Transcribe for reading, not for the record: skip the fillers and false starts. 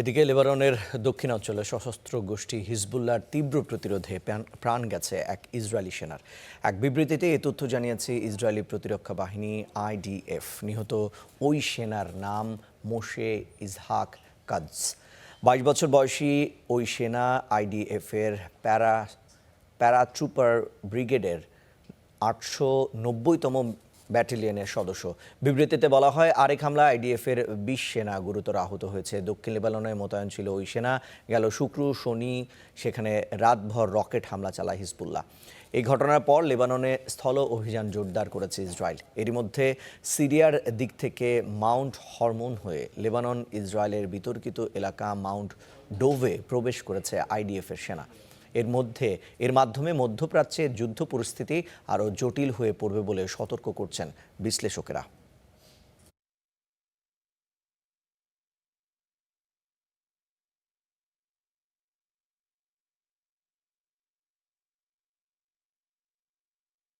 এদিকে লেবাননের দক্ষিণাঞ্চলে সশস্ত্র গোষ্ঠী হিজবুল্লাহর তীব্র প্রতিরোধে প্রাণ গেছে এক ইসরায়েলি সেনার। এক বিবৃতিতে এ তথ্য জানিয়েছে ইসরায়েলি প্রতিরক্ষা বাহিনী আইডিএফ। নিহত ওই সেনার নাম মোশে ইসহাক কাদস। ২২ বছর বয়সী ওই সেনা আইডিএফের প্যারাট্রুপার ব্রিগেডের ৮৯০তম ব্যাটালিয়নের সদস্য। বিবৃতিতে বলা হয়, আরেক হামলায় আইডিএফের ২০ সেনা গুরুতর আহত হয়েছে। দক্ষিণ লেবাননে মোতায়েন ছিল ওই সেনা। গেল শুক্র শনি সেখানে রাতভর রকেট হামলা চালায় হিজবুল্লাহ। এই ঘটনার পর লেবাননে স্থল অভিযান জোরদার করেছে ইসরায়েল। এরই মধ্যে সিরিয়ার দিক থেকে মাউন্ট হরমোন হয়ে লেবানন ইসরায়েলের বিতর্কিত এলাকা মাউন্ট ডোভে প্রবেশ করেছে আইডিএফের সেনা। এর মাধ্যমে মধ্যপ্রাচ্যে যুদ্ধ পরিস্থিতি আরও জটিল হয়ে পড়বে বলে সতর্ক করছেন বিশ্লেষকেরা।